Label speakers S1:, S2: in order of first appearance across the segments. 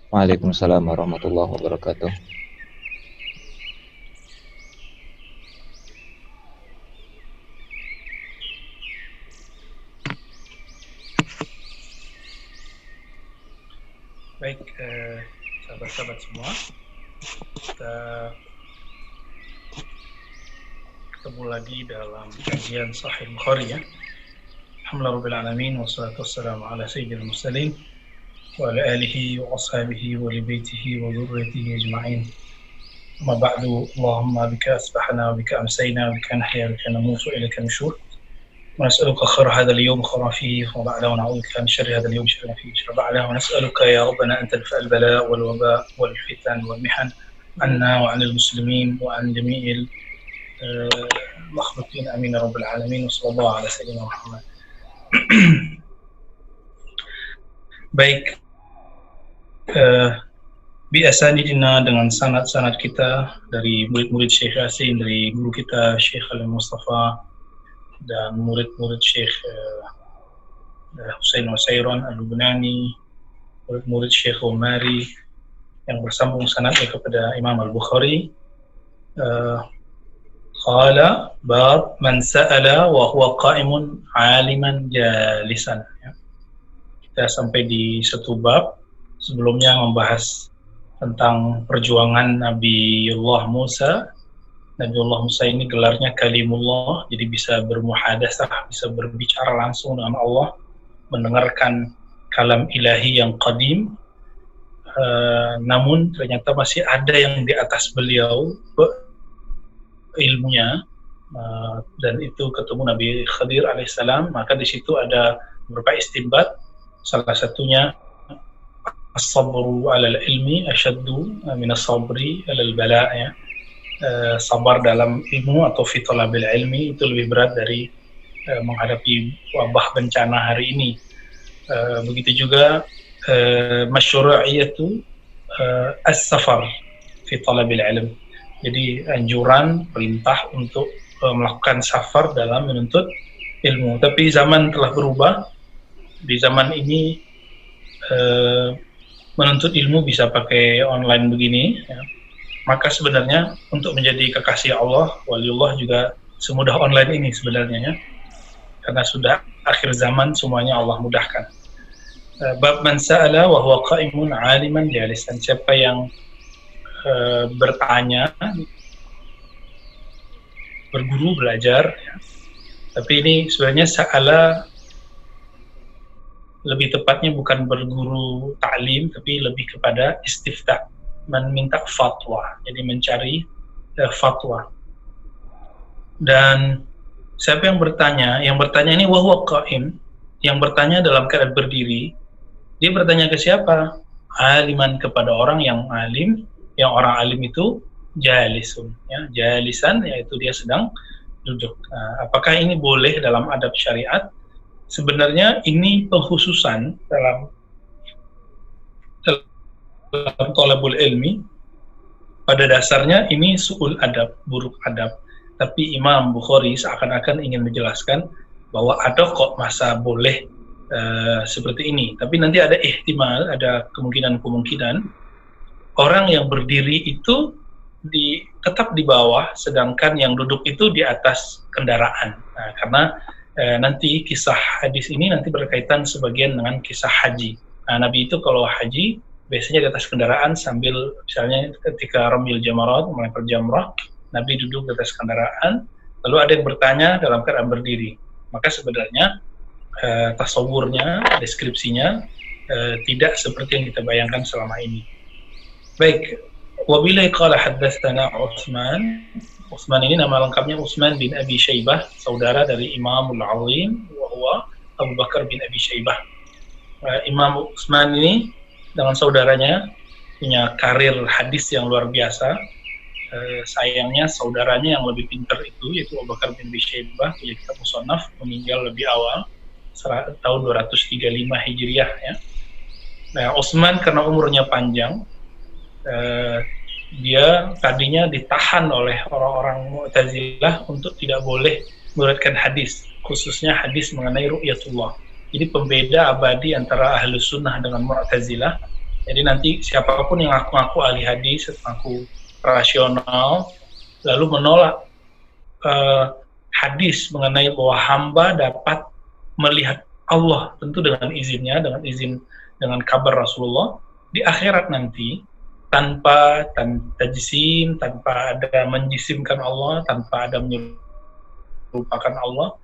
S1: Waalaikumsalam warahmatullahi wabarakatuh.
S2: Baik, sahabat-sahabat semua, kita ketemu lagi dalam kajian Sahih Bukhari ya. Alhamdulillah Rabbil Alamin, wassalatu wassalamu ala sayyidil mursalin wa ala alihi wa ashabihi wa li baitihi wa dhurriyyatihi ajma'in. Amma ba'du, Allahumma bika asbahna wa bika amsayna wa bika nahya wa bika namutu wa ilaika nusyur. ونسألك خير هذا اليوم خير فيه وبعده ونعوذ بك من شر هذا اليوم شر فيه شر بعده ونسألك يا ربنا أن تدفع البلاء والوباء والفتن والمحن عنا وعن المسلمين وعن جميع المخلوقين آمين يا رب العالمين وصلى الله على سيدنا محمد. Baik, biasanidina dengan sanad-sanad kita dari murid-murid Syekh Yasin, dari guru kita Syekh Khalil Mustafa dan murid-murid Syekh Husain Wasairon Al-Lubnani, murid-murid Syekh Umari yang bersambung sanadnya kepada Imam Al-Bukhari. Qala bab man sa'ala wa huwa qa'imun 'aliman jalisan. Kita sampai di satu bab sebelumnya membahas tentang perjuangan Nabiullah Musa. Nabiullah Musa ini gelarnya Kalimullah, jadi bisa bermuhadasah, bisa berbicara langsung dengan Allah, mendengarkan kalam ilahi yang qadim. Namun ternyata masih ada yang di atas beliau ilmunya, dan itu ketemu Nabi Khadir alaihissalam. Maka di situ ada beberapa istinbat, salah satunya as-sabru 'alal ilmi asyaddu min as-sabri 'alal bala' ya. Sabar dalam ilmu atau fi talabil ilmi itu lebih berat dari menghadapi wabah bencana hari ini. Begitu juga masyru'iyatu as-safar fi talabil ilm. Jadi anjuran, perintah untuk melakukan safar dalam menuntut ilmu. Tapi zaman telah berubah. Di zaman ini menuntut ilmu bisa pakai online begini ya. Maka sebenarnya untuk menjadi kekasih Allah, waliullah juga semudah online ini sebenarnya ya. Karena sudah akhir zaman semuanya Allah mudahkan. Bab man sa'ala wa huwa qa'imun 'aliman jalisan. Siapa yang bertanya, berguru, belajar ya. Tapi ini sebenarnya sa'ala lebih tepatnya bukan berguru ta'lim, tapi lebih kepada istifta, meminta fatwa, jadi mencari fatwa. Dan siapa yang bertanya? Yang bertanya ini wahwa qa'im, yang bertanya dalam keadaan berdiri. Dia bertanya ke siapa? Aliman, kepada orang yang alim. Yang orang alim itu jalisun, ya, jalisan, yaitu dia sedang duduk. Apakah ini boleh dalam adab syariat? Sebenarnya ini pengkhususan dalam thalabul ilmi. Pada dasarnya ini su'ul adab, buruk adab. Tapi Imam Bukhari seakan-akan ingin menjelaskan bahwa ada kok masa boleh seperti ini. Tapi nanti ada ihtimal, ada kemungkinan-kemungkinan orang yang berdiri itu tetap di bawah, sedangkan yang duduk itu di atas kendaraan. Nah, karena nanti kisah hadis ini nanti berkaitan sebagian dengan kisah haji. Nah, Nabi itu kalau haji biasanya di atas kendaraan sambil, misalnya ketika Ramil Jamarat, melempar jamrah, Nabi duduk di atas kendaraan, lalu ada yang bertanya dalam keadaan berdiri. Maka sebenarnya tasawurnya, deskripsinya tidak seperti yang kita bayangkan selama ini. Baik, wabillahi qala haddatsana Utsman. Utsman ini nama lengkapnya Utsman bin Abi Syaibah, saudara dari Imamul Azim wa huwa Abu Bakar bin Abi Syaibah. Imam Utsman ini dengan saudaranya punya karir hadis yang luar biasa. Sayangnya saudaranya yang lebih pintar itu, yaitu Abu Bakar bin Abi Syaibah, punya kitab Musannaf, meninggal lebih awal tahun 235 Hijriah ya. Nah, Utsman karena umurnya panjang, dia tadinya ditahan oleh orang-orang Mu'tazilah untuk tidak boleh meriwayatkan hadis, khususnya hadis mengenai ru'yatullah. Jadi pembeda abadi antara Ahlus Sunnah dengan Mu'tazilah. Jadi nanti siapapun yang ngaku-ngaku ahli hadis, ngaku rasional, lalu menolak hadis mengenai bahwa hamba dapat melihat Allah, tentu dengan izinnya, dengan izin, dengan kabar Rasulullah, di akhirat nanti, tanpa tajsim, tanpa ada menjisimkan Allah, tanpa ada menyerupakan Allah,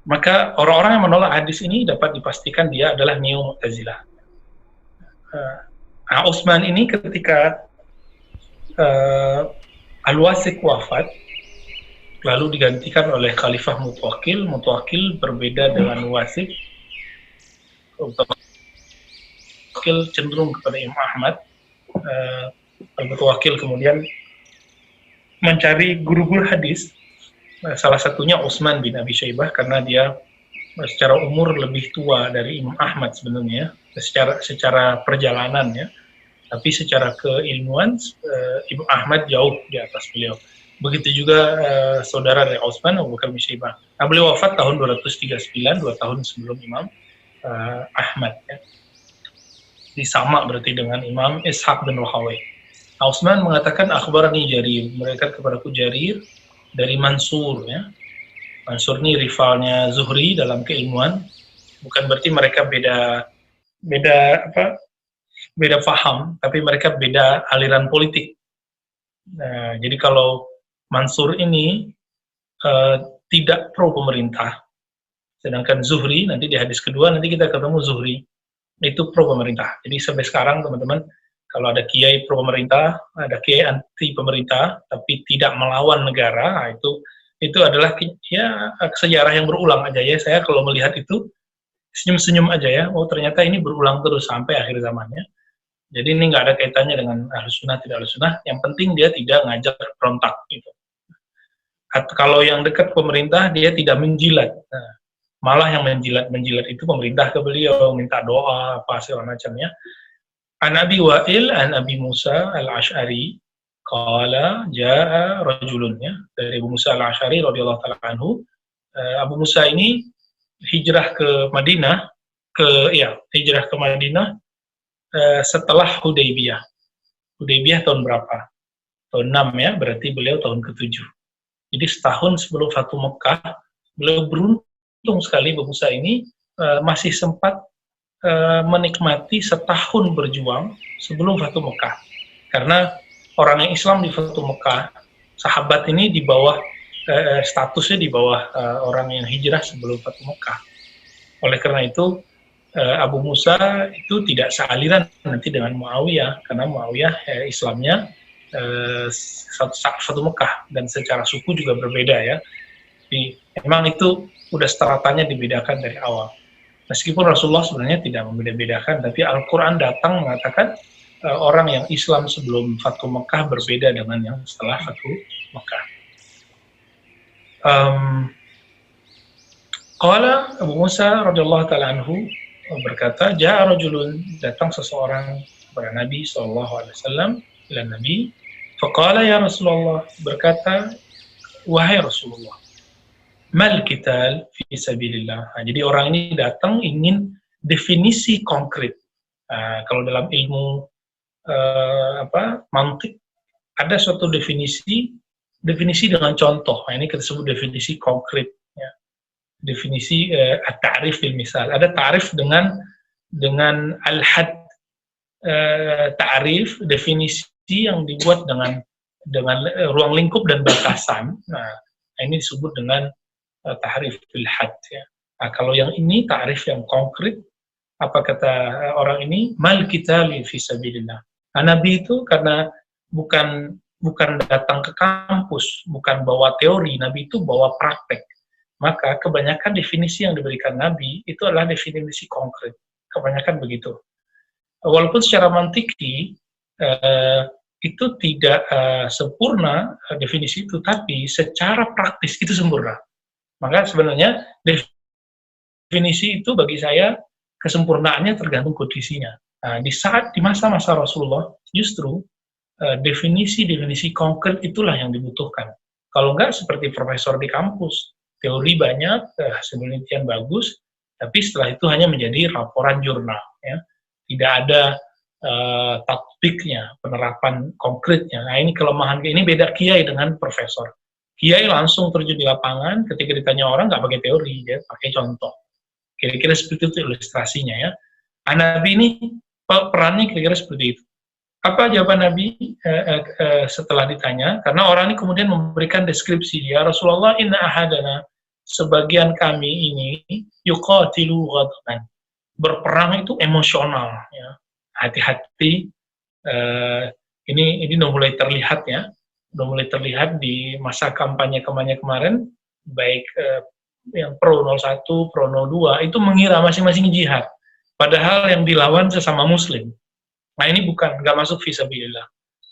S2: maka orang-orang yang menolak hadis ini dapat dipastikan dia adalah neo-Mu'tazilah. Utsman ini ketika Al-Wasik wafat, lalu digantikan oleh Khalifah Mutawakkil. Mutawakkil berbeda dengan Wasik. Mutawakkil cenderung kepada Imam Ahmad. Mutawakkil kemudian mencari guru-guru hadis. Salah satunya Utsman bin Abi Syaibah, karena dia secara umur lebih tua dari Imam Ahmad sebenarnya, secara perjalanan ya. Tapi secara keilmuan Imam Ahmad jauh di atas beliau. Begitu juga saudara dari Utsman, Abu Bakar bin Syaibah. Nah, beliau wafat tahun 239, 2 tahun sebelum Imam Ahmad ya. Sama berarti dengan Imam Ishaq bin Rahawai. Utsman mengatakan akhbarani Jarir, mereka kepadaku Jarir dari Mansur ya. Mansur ini rivalnya Zuhri dalam keilmuan. Bukan berarti mereka beda faham, tapi mereka beda aliran politik. Nah, jadi kalau Mansur ini tidak pro pemerintah, sedangkan Zuhri nanti di hadis kedua nanti kita ketemu Zuhri itu pro pemerintah. Jadi sampai sekarang teman-teman, kalau ada kiai pro pemerintah, ada kiai anti pemerintah, tapi tidak melawan negara, nah itu adalah ya sejarah yang berulang aja ya. Saya kalau melihat itu senyum-senyum aja ya. Oh ternyata ini berulang terus sampai akhir zamannya. Jadi ini nggak ada kaitannya dengan ahlus sunnah tidak ahlus sunnah. Yang penting dia tidak ngajak berontak gitu. Kalau yang dekat pemerintah dia tidak menjilat. Nah, malah yang menjilat itu pemerintah ke beliau, minta doa apa segala macamnya. An Abi Wa'il an Abi Musa al-Ash'ari qala jaa rajulun ya, dari Abu Musa al-Ash'ari radhiyallahu taala anhu. Abu Musa ini hijrah ke Madinah setelah Hudaybiyah. Hudaybiyah tahun berapa? Tahun 6 ya, berarti beliau tahun ke-7. Jadi setahun sebelum Fatu Mekah, beliau beruntung sekali Abu Musa ini masih sempat menikmati setahun berjuang sebelum Fatu Mekah. Karena orang yang Islam di Fatu Mekah, sahabat ini di bawah statusnya di bawah orang yang hijrah sebelum Fatu Mekah. Oleh karena itu Abu Musa itu tidak sealiran nanti dengan Muawiyah, karena Muawiyah Islamnya Fatu Mekah dan secara suku juga berbeda ya. Jadi memang itu udah stratanya dibedakan dari awal. Meskipun Rasulullah sebenarnya tidak membeda-bedakan, tapi Al-Quran datang mengatakan orang yang Islam sebelum Fatu Mekah berbeda dengan yang setelah Fatu Mekah. Qala Abu Musa radhiyallahu taala anhu berkata, ja'a rajulun, datang seseorang kepada Nabi sallallahu alaihi wasallam, ila Nabi, faqala ya Rasulullah, berkata, wahai Rasulullah, mal qital fi sabilillah. Nah, jadi orang ini datang ingin definisi konkret. Kalau dalam ilmu mantik ada suatu definisi dengan contoh. Nah, ini kita sebut definisi konkret. Ya. Definisi at-ta'rif bil misal. Ada ta'rif dengan al-had, ta'rif definisi yang dibuat dengan ruang lingkup dan batasan. Nah, ini disebut dengan ta'rif bil had. Ya. Nah, kalau yang ini ta'rif yang konkret, apa kata orang ini? Mal qital fi sabilillah. Nah, Nabi itu karena bukan datang ke kampus, bukan bawa teori, Nabi itu bawa praktek. Maka kebanyakan definisi yang diberikan Nabi itu adalah definisi konkret. Kebanyakan begitu. Walaupun secara mantiki itu tidak sempurna definisi itu, tapi secara praktis itu sempurna. Maka sebenarnya definisi itu bagi saya kesempurnaannya tergantung kondisinya. Nah, di masa-masa Rasulullah justru definisi konkret itulah yang dibutuhkan. Kalau enggak seperti profesor di kampus, teori banyak, hasil penelitian bagus, tapi setelah itu hanya menjadi laporan jurnal. Ya. Tidak ada tatbiknya, penerapan konkretnya. Nah, ini kelemahan, ini beda kiai dengan profesor. Kiai langsung terjun di lapangan, ketika ditanya orang nggak pakai teori, dia pakai contoh. Kira-kira seperti itu ilustrasinya ya. Nabi ini perannya kira-kira seperti itu. Apa jawaban Nabi setelah ditanya? Karena orang ini kemudian memberikan deskripsi, ya Rasulullah, inna ahadana, sebagian kami ini yuqatilu ghadaban, berperang itu emosional, ya. Hati-hati, ini udah mulai terlihat ya, udah mulai terlihat di masa kampanye kemarin, baik yang pro 01, pro 02 itu mengira masing-masing jihad, padahal yang dilawan sesama muslim. Nah ini bukan, nggak masuk fisabilillah.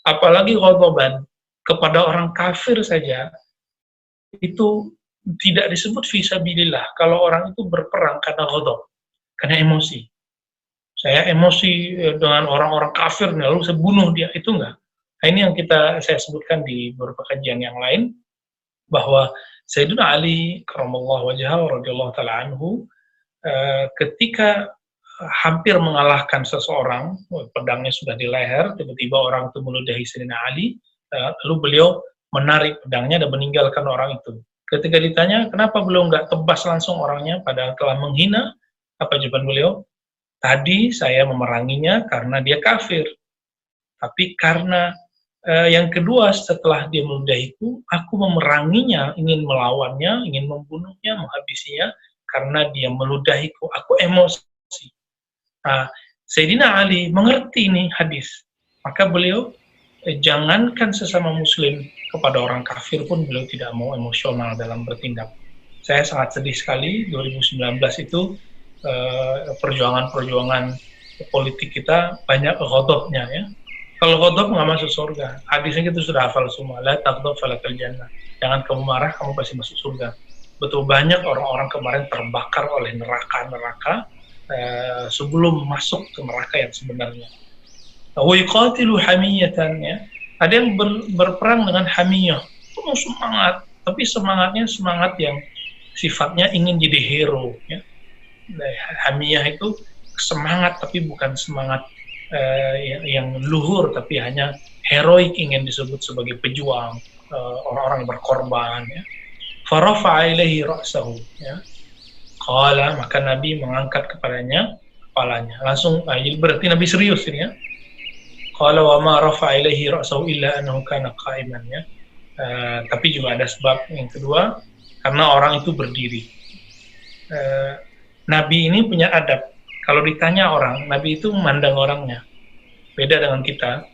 S2: Apalagi ghadaban, kepada orang kafir saja, itu tidak disebut fisabilillah. Kalau orang itu berperang karena ghadab, karena emosi. Saya emosi dengan orang-orang kafir, lalu saya bunuh dia, itu enggak. Nah ini yang saya sebutkan di beberapa kajian yang lain, bahwa Sayyidina Ali karramallahu wajhahu radhiyallahu ta'ala anhu, ketika hampir mengalahkan seseorang, pedangnya sudah di leher, tiba-tiba orang itu meludahi Sayyidina Ali, lalu beliau menarik pedangnya dan meninggalkan orang itu. Ketika ditanya, kenapa beliau nggak tebas langsung orangnya, padahal telah menghina, apa jawaban beliau? Tadi saya memeranginya karena dia kafir, tapi karena yang kedua, setelah dia meludahiku, aku memeranginya, ingin melawannya, ingin membunuhnya, menghabisinya, karena dia meludahiku, aku emosi. Nah, Sayyidina Ali mengerti ini hadis, maka beliau jangankan sesama muslim, kepada orang kafir pun beliau tidak mau emosional dalam bertindak. Saya sangat sedih sekali 2019 itu perjuangan-perjuangan politik kita banyak ghadabnya ya. Kalau ghadab nggak masuk surga. Hadisnya kita sudah hafal semua. La taghdab falakal jannah. Jangan kamu marah, kamu pasti masuk surga. Betul banyak orang-orang kemarin terbakar oleh neraka-neraka sebelum masuk ke neraka yang sebenarnya. Wa yuqatilu hamiyatan ya. Ada yang berperang dengan hamiyah, penuh semangat, tapi semangatnya semangat yang sifatnya ingin jadi hero ya. Hamiyah itu semangat tapi bukan semangat yang luhur, tapi hanya heroik, ingin disebut sebagai pejuang, orang-orang yang berkorban ya. Farafa'a ilaihi ra'sahu ya. Qala, maka Nabi mengangkat kepalanya. Langsung, jadi berarti Nabi serius ini ya. Qala wa ma rafa'a ilaihi ra'sahu illa annahu kana qa'iman ya. Tapi juga ada sebab yang kedua, karena orang itu berdiri. Nabi ini punya adab. Kalau ditanya orang, Nabi itu memandang orangnya. Beda dengan kita,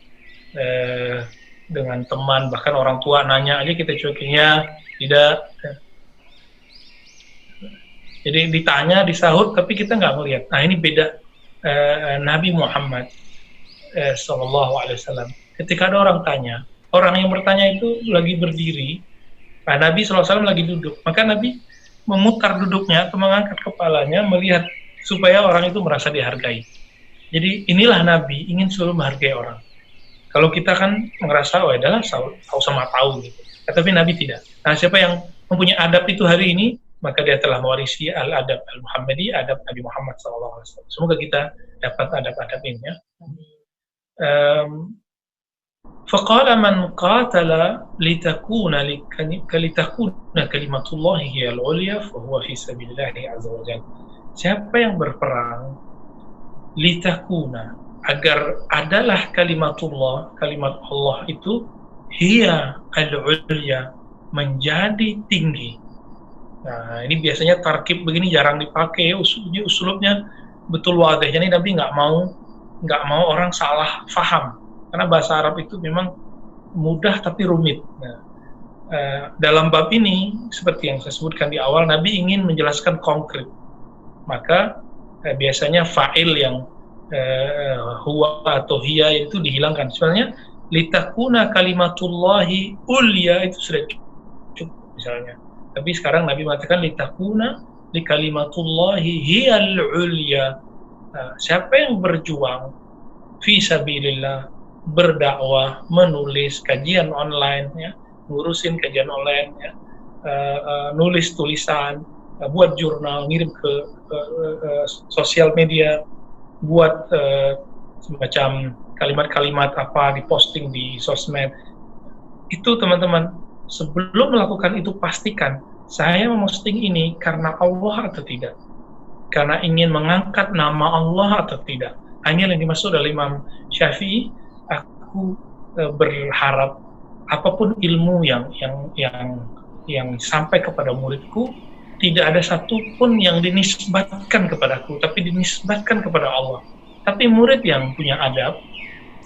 S2: dengan teman, bahkan orang tua nanya aja kita cuekinya, tidak. Jadi ditanya, disahut, tapi kita nggak melihat. Nah ini beda Nabi Muhammad Sallallahu Alaihi Wasallam. Ketika ada orang tanya, orang yang bertanya itu lagi berdiri, nah, Nabi Sallallahu Alaihi Wasallam lagi duduk. Maka Nabi memutar duduknya atau mengangkat kepalanya, melihat supaya orang itu merasa dihargai. Jadi inilah Nabi, ingin selalu menghargai orang. Kalau kita kan merasa, oh adalah tahu sama tahu gitu. Tapi Nabi tidak. Nah siapa yang mempunyai adab itu hari ini, maka dia telah mewarisi al-adab al-Muhammadi, adab Nabi Muhammad SAW. Semoga kita dapat adab-adab ini ya. Faqala man qatala litakuna kalimatullahi hiya al-ulya fahuwa fi sabilillahi azza wa jalla. Siapa yang berperang litakuna, agar adalah kalimatullah, kalimat Allah itu hiya al-ulya, menjadi tinggi. Nah, ini biasanya tarkib begini jarang dipakai, usulnya betul wadih. Jadi Nabi nggak mau orang salah faham, karena bahasa Arab itu memang mudah tapi rumit. Nah, dalam bab ini seperti yang saya sebutkan di awal, Nabi ingin menjelaskan konkret, maka biasanya fa'il yang huwa atau hiya itu dihilangkan. Sebenarnya litakuna kalimatullahi ulya itu sudah cukup misalnya. Tapi sekarang Nabi mengatakan litakuna likalimatullahi hiyal ulya. Nah, siapa yang berjuang fi sabilillah, berdakwah, menulis kajian online ya, ngurusin kajian online ya, nulis tulisan, buat jurnal, ngirim ke sosial media, buat semacam kalimat-kalimat apa diposting di sosmed. Itu teman-teman, sebelum melakukan itu pastikan saya memposting ini karena Allah atau tidak, karena ingin mengangkat nama Allah atau tidak. Hanya yang dimaksud oleh Imam Syafi'i, aku berharap apapun ilmu yang sampai kepada muridku, tidak ada satupun yang dinisbatkan kepadaku, tapi dinisbatkan kepada Allah. Tapi murid yang punya adab,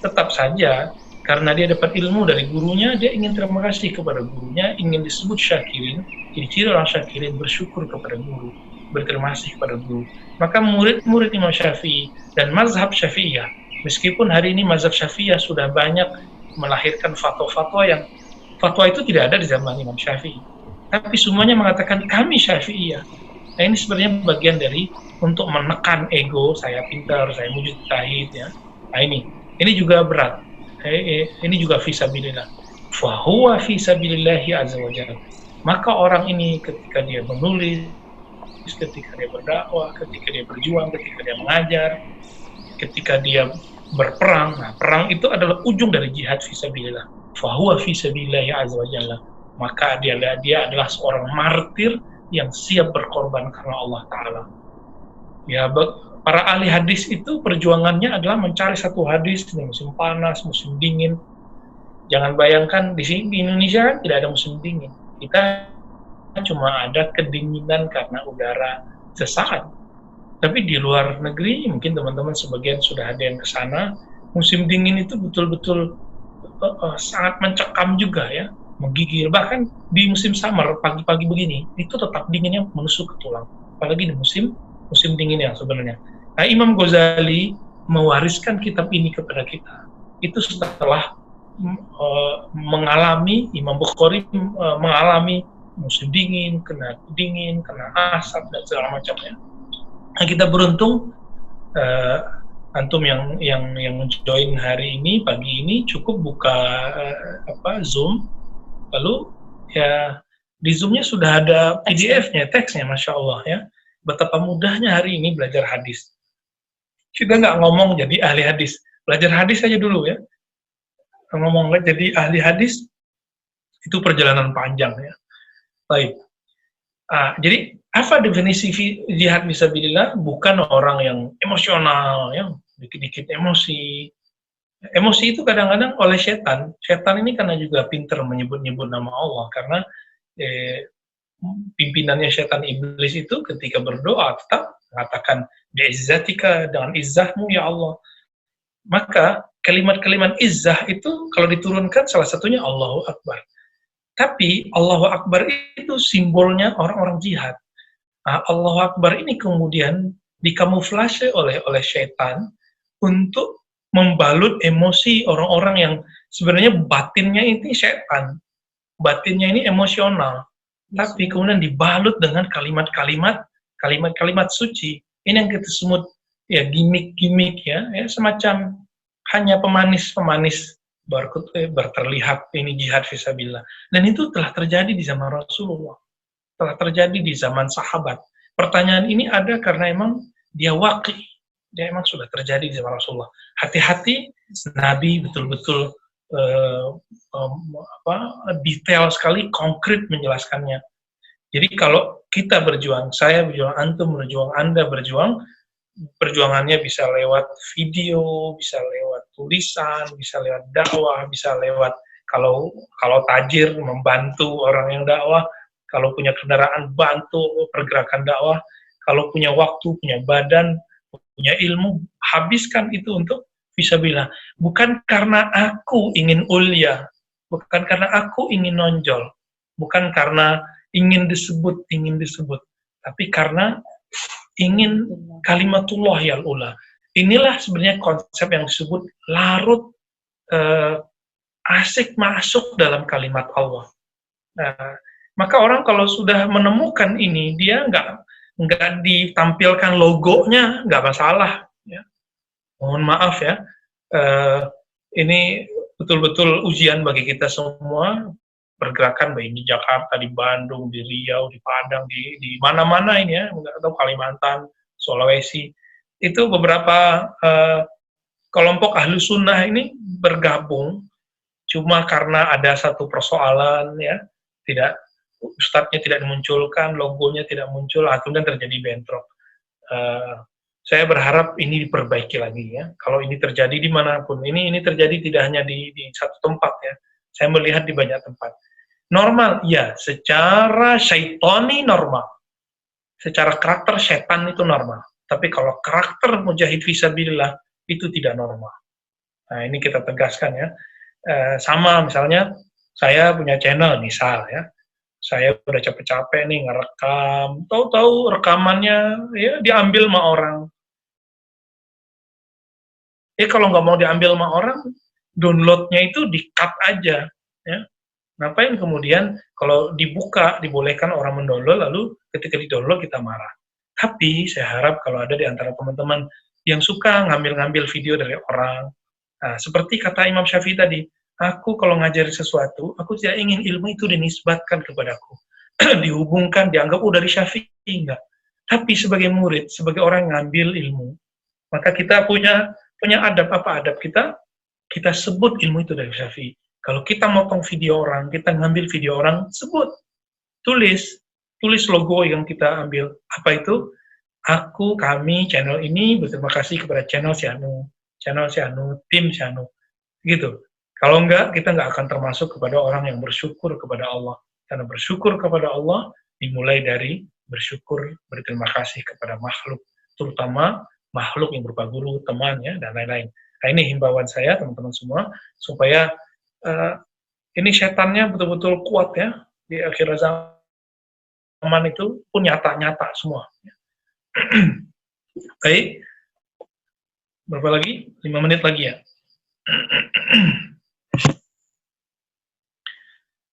S2: tetap saja karena dia dapat ilmu dari gurunya, dia ingin terima kasih kepada gurunya, ingin disebut syakirin. Jadi ciri orang syakirin bersyukur kepada guru, berterima kasih kepada guru. Maka murid-murid Imam Syafi'i dan mazhab Syafi'iyah, meskipun hari ini mazhab Syafi'iyah sudah banyak melahirkan fatwa-fatwa yang fatwa itu tidak ada di zaman Imam Syafi'i, tapi semuanya mengatakan kami Syafi'iyah. Nah, ini sebenarnya bagian dari untuk menekan ego, saya pintar, saya mujtahid, ya. Nah, ini juga berat. Ini juga fisabilillah. Fahuwa fisabilillahi azza wa jalla. Maka orang ini ketika dia menulis, ketika dia berdakwah, ketika dia berjuang, ketika dia mengajar, ketika dia berperang, nah perang itu adalah ujung dari jihad fisabilillah. Fahuwa fisabilillahi azza wa jalla. Maka dia adalah seorang martir yang siap berkorban karena Allah Ta'ala. Ya, para ahli hadis itu perjuangannya adalah mencari satu hadis di musim panas, musim dingin. Jangan bayangkan di sini di Indonesia kan tidak ada musim dingin. Kita cuma ada kedinginan karena udara sesaat. Tapi di luar negeri, mungkin teman-teman sebagian sudah ada yang ke sana, musim dingin itu betul-betul sangat mencekam juga, ya, menggigil. Bahkan di musim summer pagi-pagi begini, itu tetap dinginnya menusuk ke tulang. Apalagi di musim dingin yang sebenarnya. Nah, Imam Ghazali mewariskan kitab ini kepada kita. Itu setelah mengalami, Imam Bukhari mengalami musim dingin, kena asap dan segala macamnya. Nah, kita beruntung, antum yang join hari ini, pagi ini, cukup buka Zoom, lalu ya di Zoom-nya sudah ada PDF-nya, teksnya, Masya Allah, ya. Betapa mudahnya hari ini belajar hadis. Kita nggak ngomong jadi ahli hadis, belajar hadis saja dulu, ya. Ngomong jadi ahli hadis, itu perjalanan panjang, ya. Baik. Jadi, apa definisi jihad fisabilillah? Bukan orang yang emosional, ya, dikit-dikit emosi. Emosi itu kadang-kadang oleh setan. Setan ini karena juga pintar menyebut-nyebut nama Allah, karena pimpinannya setan iblis itu ketika berdoa tetap mengatakan bi'izzatika, dengan izzahmu ya Allah. Maka kalimat-kalimat izzah itu kalau diturunkan salah satunya Allahu Akbar. Tapi Allahu Akbar itu simbolnya orang-orang jihad. Nah, Allahu Akbar ini kemudian dikamuflase oleh setan untuk membalut emosi orang-orang yang sebenarnya batinnya ini setan. Batinnya ini emosional. Tapi kemudian dibalut dengan kalimat-kalimat suci. Ini yang kita sebut ya gimmick-gimmick, ya, semacam hanya pemanis berterlihat ini jihad fisabilillah. Dan itu telah terjadi di zaman Rasulullah, telah terjadi di zaman sahabat. Pertanyaan ini ada karena emang dia waqi, dia emang sudah terjadi di zaman Rasulullah. Hati-hati, Nabi betul-betul detail sekali, konkret menjelaskannya. Jadi kalau kita berjuang, saya berjuang, antum berjuang, Anda berjuang, perjuangannya bisa lewat video, bisa lewat tulisan, bisa lewat dakwah, bisa lewat kalau tajir membantu orang yang dakwah, kalau punya kendaraan bantu pergerakan dakwah, kalau punya waktu, punya badan, punya ilmu, habiskan itu untuk fisabilillah. Bukan karena aku ingin ulia, bukan karena aku ingin nonjol, bukan karena ingin disebut, tapi karena ingin kalimatullah yang ula. Inilah sebenarnya konsep yang disebut larut asik masuk dalam kalimat Allah. Nah, maka orang kalau sudah menemukan ini, dia nggak ditampilkan logonya, nggak masalah. Ya. Mohon maaf ya, ini betul-betul ujian bagi kita semua, pergerakan baik di Jakarta, di Bandung, di Riau, di Padang, di mana-mana ini ya, atau Kalimantan, Sulawesi, itu beberapa kelompok ahlu sunnah ini bergabung cuma karena ada satu persoalan, ya, tidak, ustadznya tidak dimunculkan, logonya tidak muncul, kemudian terjadi bentrok. Saya berharap ini diperbaiki lagi, ya. Kalau ini terjadi dimanapun, ini terjadi tidak hanya di satu tempat, ya. Saya melihat di banyak tempat. Normal, ya, secara syaitani normal, secara karakter setan itu normal. Tapi kalau karakter mujahid fisabilillah itu tidak normal. Nah, ini kita tegaskan, ya. Sama misalnya saya punya channel misal, ya, saya udah capek-capek nih ngerekam, tahu-tahu rekamannya ya diambil sama orang. Kalau nggak mau diambil sama orang, downloadnya itu di-cut aja, ya. Ngapain kemudian kalau dibuka dibolehkan orang mendownload, lalu ketika di-download kita marah. Tapi saya harap kalau ada di antara teman-teman yang suka ngambil-ngambil video dari orang, seperti kata Imam Syafi'i tadi, aku kalau ngajari sesuatu, aku tidak ingin ilmu itu dinisbatkan kepadaku, dihubungkan, dianggap dari Syafi'i, enggak. Tapi sebagai murid, sebagai orang yang ngambil ilmu, maka kita punya adab. Apa adab kita? Kita sebut ilmu itu dari Syafi'i. Kalau kita motong video orang, kita ngambil video orang, sebut, tulis logo yang kita ambil. Apa itu? Aku, kami, channel ini berterima kasih kepada channel si Anu, tim si Anu, gitu. Kalau enggak, kita enggak akan termasuk kepada orang yang bersyukur kepada Allah. Karena bersyukur kepada Allah dimulai dari bersyukur, berterima kasih kepada makhluk, terutama makhluk yang berupa guru, teman, ya, dan lain-lain. Nah, ini himbauan saya, teman-teman semua, supaya ini setannya betul-betul kuat, ya, di akhir zaman itu pun nyata-nyata semua. Baik, berapa lagi? 5 menit lagi, ya.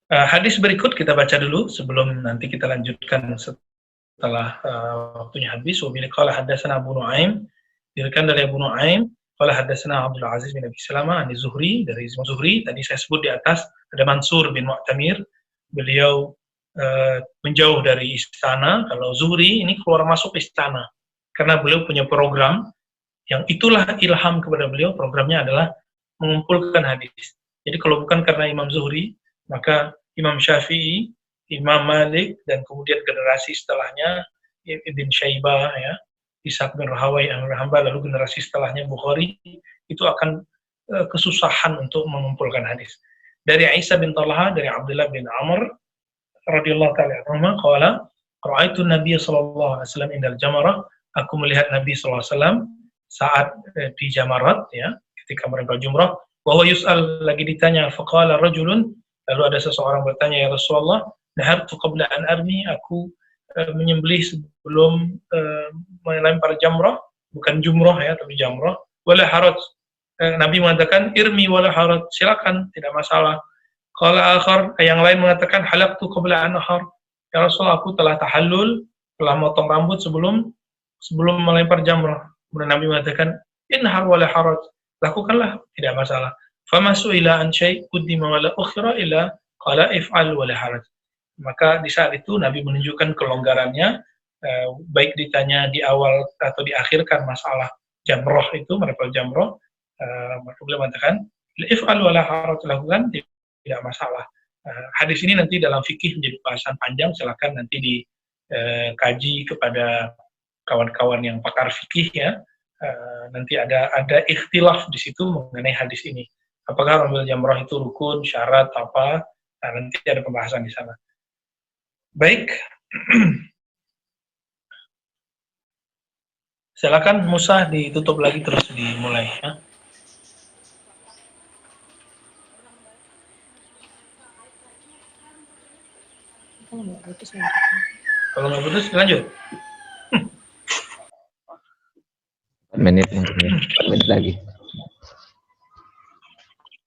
S2: Hadis berikut kita baca dulu sebelum nanti kita lanjutkan setelah waktunya habis. Wabil qala haddatsana Abu Nuaim, diriwayatkan dari Abu Nuaim, qala haddatsana Abdul Aziz bin Abi Salamah an Zuhri, dari Zuhri. Tadi saya sebut di atas ada Mansur bin Mu'tamir, beliau menjauh dari istana. Kalau Zuhri ini keluar masuk istana karena beliau punya program yang itulah ilham kepada beliau. Programnya adalah mengumpulkan hadis. Jadi kalau bukan karena Imam Zuhri, maka Imam Syafi'i, Imam Malik, dan kemudian generasi setelahnya Ibn Syaibah, ya, Ishaq bin Rahawai, Ahmad bin Hanbal, lalu generasi setelahnya Bukhari, itu akan kesusahan untuk mengumpulkan hadis. Dari Isa bin Talha, dari Abdullah bin Amr radhiyallahu ta'ala anhu, qala ra'aitu Nabiy sallallahu alaihi wasallam indal jamarah, aku melihat Nabi sallallahu alaihi wasallam saat di Jamarat, ya, ketika mereka jumrah, bahwa yus'al, lagi ditanya, faqala rajulun, lalu ada seseorang bertanya, ya Rasulullah, nahartu qabla an armi, aku menyembelih sebelum melempar jamrah, bukan jumrah, ya, tapi jamrah, wala haraj. Nabi mengatakan, irmi wala haraj, silakan, tidak masalah. Qala akhar, yang lain mengatakan, halaqtu qabla an nahar, ya Rasulullah, aku telah tahallul, telah motong rambut sebelum melempar jamrah. Kemudian Nabi mengatakan, inhar wala haraj, lakukanlah, tidak masalah. Fama su'ila an syai' quddima wala ukhira illa qala if'al wala haraj. Maka di saat itu Nabi menunjukkan kelonggarannya, baik ditanya di awal atau diakhirkan masalah jamroh itu, melempar jamroh, maka beliau mengatakan, if'al wala haraj, lakukan, tidak masalah. Hadis ini nanti dalam fikih menjadi bahasan panjang, silakan nanti dikaji kepada kawan-kawan yang pakar fikih, ya. Nanti ada ikhtilaf di situ mengenai hadis ini. Apakah mengambil jamrah itu rukun, syarat, apa? Nah, nanti ada pembahasan di sana. Baik. Silakan Musa ditutup lagi terus dimulai, ya. Kalau nggak putus lanjut.
S1: 4 menit mungkin, 4 menit lagi.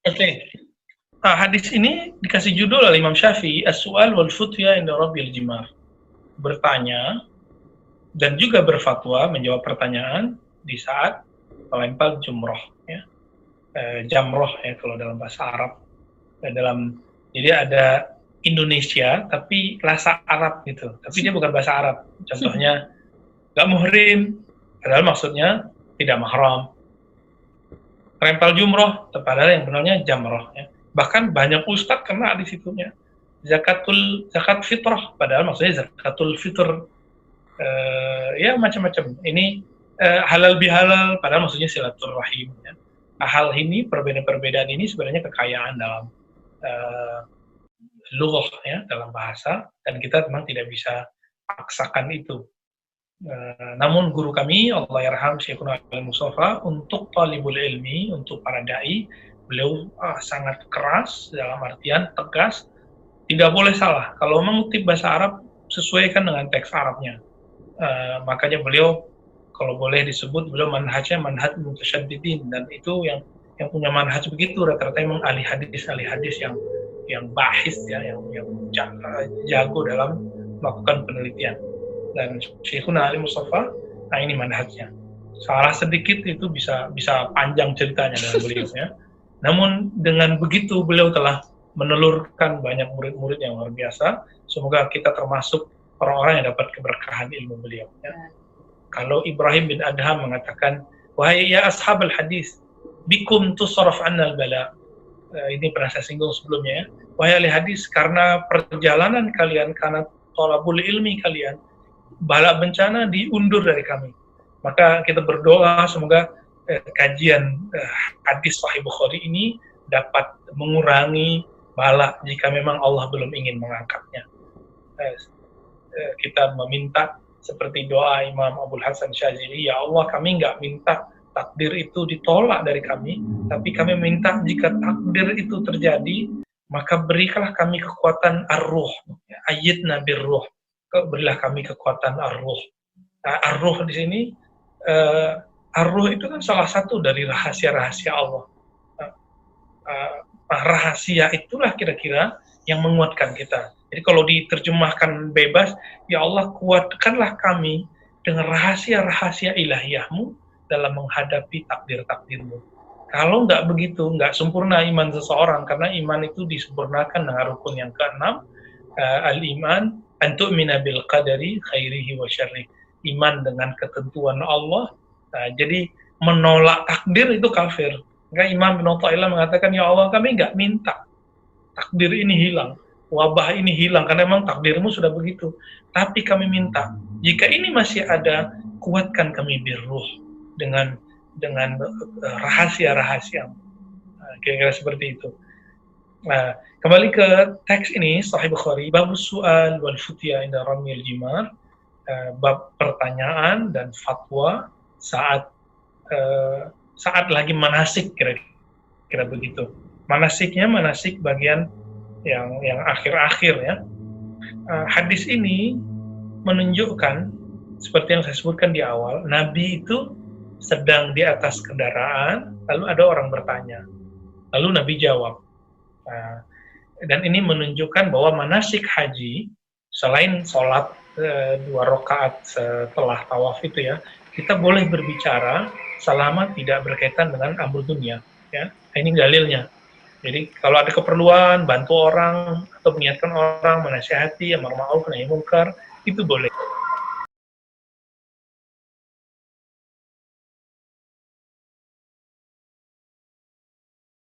S2: Oke. Hadis ini dikasih judul oleh Imam Syafi'i, As-Su'al wal Futya inda Rabbil Jimar. Bertanya dan juga berfatwa, menjawab pertanyaan di saat melempar jumroh, ya. Jamroh, ya, kalau dalam bahasa Arab. Jadi ada Indonesia tapi rasa Arab gitu. Tapi dia bukan bahasa Arab. Contohnya nggak muhrim, padahal maksudnya tidak mahram. Rempel jumroh, padahal yang benarnya jamroh. Ya. Bahkan banyak ustadz kena di situnya. Zakat fitrah, padahal maksudnya zakatul fitr. Ya macam-macam. Ini halal bihalal, padahal maksudnya silaturahim. Ya. Hal ini, perbedaan-perbedaan ini sebenarnya kekayaan dalam lughah, ya, dalam bahasa, dan kita memang tidak bisa paksakan itu. Namun guru kami, Allah yarham Syekhuna Al-Mustafa, untuk talibul ilmi, untuk para da'i, beliau sangat keras dalam artian tegas, tidak boleh salah. Kalau mengutip bahasa Arab, sesuaikan dengan teks Arabnya. Makanya beliau, kalau boleh disebut, beliau manhajnya manhaj mutasyaddidin, dan itu yang punya manhaj begitu rata-rata memang ahli hadis yang bahis, ya, yang jago dalam melakukan penelitian. Dan Syekhuna Ali Mustafa, nah ini manhajnya. Salah sedikit itu bisa panjang ceritanya dengan beliau, ya. Namun dengan begitu beliau telah menelurkan banyak murid-murid yang luar biasa. Semoga kita termasuk orang-orang yang dapat keberkahan ilmu beliau, ya. Kalau Ibrahim bin Adham mengatakan, wahai ya ashabal hadis, bikum tusarraf annal bala. Ini pernah saya singgung sebelumnya, ya. Wahai ahli hadis, karena perjalanan kalian, karena thalabul ilmi kalian, bala bencana diundur dari kami. Maka kita berdoa semoga kajian hadis Sahih Bukhari ini dapat mengurangi bala jika memang Allah belum ingin mengangkatnya. Kita meminta seperti doa Imam Abul Hasan Syazili, ya Allah, kami nggak minta takdir itu ditolak dari kami, tapi kami minta jika takdir itu terjadi, maka berikanlah kami kekuatan ar-ruh, ayyidna bir-ruh, berilah kami kekuatan ar-ruh. Nah, ar-ruh di sini, ar-ruh itu kan salah satu dari rahasia-rahasia Allah. Rahasia itulah kira-kira yang menguatkan kita. Jadi kalau diterjemahkan bebas, ya Allah, kuatkanlah kami dengan rahasia-rahasia ilahiyahmu dalam menghadapi takdir-takdirmu. Kalau nggak begitu, nggak sempurna iman seseorang, karena iman itu disempurnakan dengan rukun yang keenam, al-iman antu'mina bil qadari khairihi wa syarrih. Iman dengan ketentuan Allah. Jadi menolak takdir itu kafir. Maka Imam bin Athaillah mengatakan, ya Allah, kami nggak minta takdir ini hilang, wabah ini hilang, karena memang takdirmu sudah begitu. Tapi kami minta, jika ini masih ada, kuatkan kami birruh dengan rahasia-rahasia. Kira-kira seperti itu. Nah, kembali ke teks ini, Sahih Bukhari, bab su'al wal futya inda ramil jimar, bab pertanyaan dan fatwa saat lagi manasik, kira-kira begitu. Manasiknya manasik bagian yang akhir-akhir, ya. Hadis ini menunjukkan seperti yang saya sebutkan di awal, Nabi itu sedang di atas kendaraan, lalu ada orang bertanya, lalu Nabi jawab. Dan ini menunjukkan bahwa manasik haji, selain sholat 2 rakaat setelah tawaf itu, ya, kita boleh berbicara selama tidak berkaitan dengan amr dunia, ya. Ini dalilnya. Jadi kalau ada keperluan bantu orang atau mengingatkan orang, menasihati, amar ma'ruf nahi munkar, itu boleh.